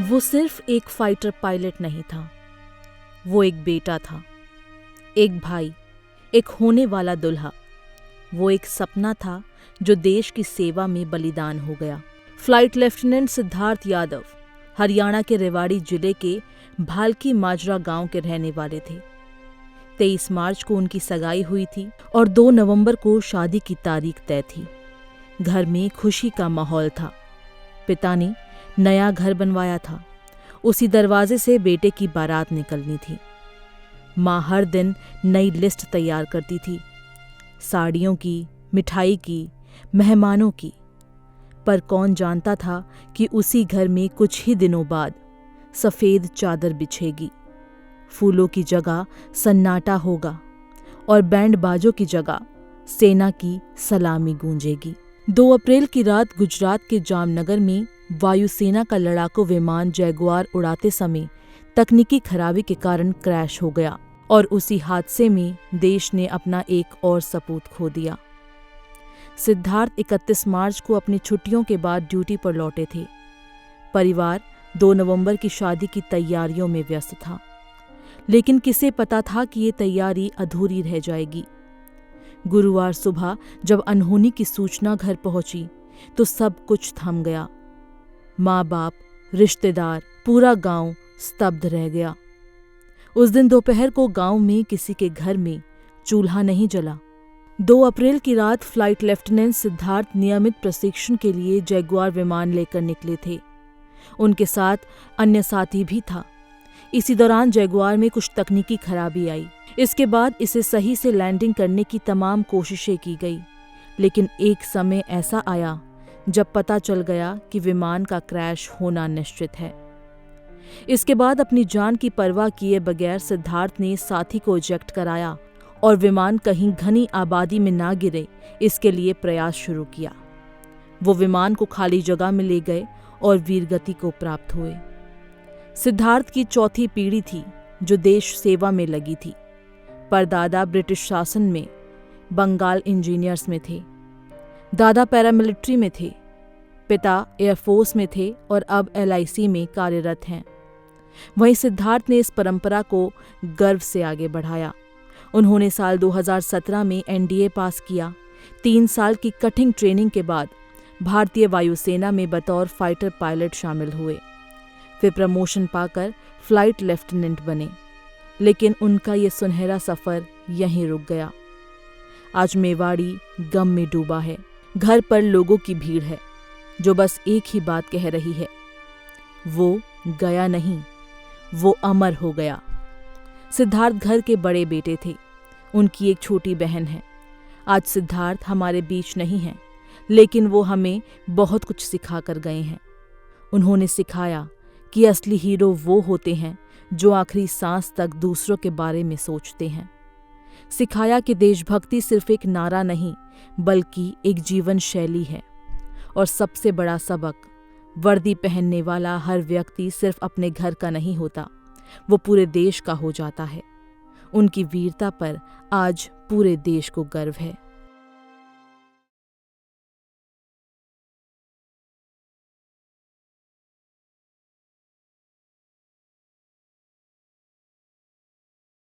वो सिर्फ एक फाइटर पायलट नहीं था, वो एक बेटा था, एक भाई, एक होने वाला दुल्हा। वो एक सपना था जो देश की सेवा में बलिदान हो गया। फ्लाइट लेफ्टिनेंट सिद्धार्थ यादव हरियाणा के रेवाड़ी जिले के भालकी माजरा गांव के रहने वाले थे। 23 मार्च को उनकी सगाई हुई थी और 2 नवंबर को शादी की तारीख तय थी। घर में खुशी का माहौल था। पिता ने नया घर बनवाया था। उसी दरवाजे से बेटे की बारात निकलनी थी। माँ हर दिन नई लिस्ट तैयार करती थी, साड़ियों की, मिठाई की, मेहमानों की। पर कौन जानता था कि उसी घर में कुछ ही दिनों बाद सफेद चादर बिछेगी, फूलों की जगह सन्नाटा होगा और बैंड बाजों की जगह सेना की सलामी गूंजेगी। 2 अप्रैल की रात गुजरात के जामनगर में वायुसेना का लड़ाकू विमान जैगुआर उड़ाते समय तकनीकी खराबी के कारण क्रैश हो गया और उसी हादसे में देश ने अपना एक और सपूत खो दिया। सिद्धार्थ 31 मार्च को अपनी छुट्टियों के बाद ड्यूटी पर लौटे थे। परिवार 2 नवंबर की शादी की तैयारियों में व्यस्त था, लेकिन किसे पता था कि ये तैयारी अधूरी रह जाएगी। गुरुवार सुबह जब अनहोनी की सूचना घर पहुंची तो सब कुछ थम गया। माँ बाप, रिश्तेदार, पूरा गांव स्तब्ध रह गया। उस दिन दोपहर को गांव में किसी के घर में चूल्हा नहीं जला। 2 अप्रैल की रात फ्लाइट लेफ्टिनेंट सिद्धार्थ नियमित प्रशिक्षण के लिए जैगुआर विमान लेकर निकले थे। उनके साथ अन्य साथी भी था। इसी दौरान जैगुआर में कुछ तकनीकी खराबी आई। इसके बाद इसे सही से लैंडिंग करने की तमाम कोशिशें की गई, लेकिन एक समय ऐसा आया जब पता चल गया कि विमान का क्रैश होना निश्चित है। इसके बाद अपनी जान की परवाह किए बगैर सिद्धार्थ ने साथी को इजेक्ट कराया और विमान कहीं घनी आबादी में ना गिरे, इसके लिए प्रयास शुरू किया। वो विमान को खाली जगह में ले गए और वीरगति को प्राप्त हुए। सिद्धार्थ की चौथी पीढ़ी थी जो देश सेवा में लगी थी। परदादा ब्रिटिश शासन में बंगाल इंजीनियर्स में थे, दादा पैरामिलिट्री में थे, पिता एयरफोर्स में थे और अब LIC में कार्यरत हैं। वहीं सिद्धार्थ ने इस परंपरा को गर्व से आगे बढ़ाया। उन्होंने साल 2017 में NDA पास किया। 3 साल की कठिन ट्रेनिंग के बाद भारतीय वायुसेना में बतौर फाइटर पायलट शामिल हुए। वे प्रमोशन पाकर फ्लाइट लेफ्टिनेंट बने, लेकिन उनका ये सुनहरा सफर यहीं रुक गया। आज मेवाड़ी गम में डूबा है। घर पर लोगों की भीड़ है जो बस एक ही बात कह रही है, वो गया नहीं, वो अमर हो गया। सिद्धार्थ घर के बड़े बेटे थे। उनकी एक छोटी बहन है। आज सिद्धार्थ हमारे बीच नहीं है, लेकिन वो हमें बहुत कुछ सिखा कर गए हैं। उन्होंने सिखाया कि असली हीरो वो होते हैं जो आखिरी सांस तक दूसरों के बारे में सोचते हैं। सिखाया कि देशभक्ति सिर्फ एक नारा नहीं, बल्कि एक जीवन शैली है। और सबसे बड़ा सबक, वर्दी पहनने वाला हर व्यक्ति सिर्फ अपने घर का नहीं होता, वो पूरे देश का हो जाता है। उनकी वीरता पर आज पूरे देश को गर्व है।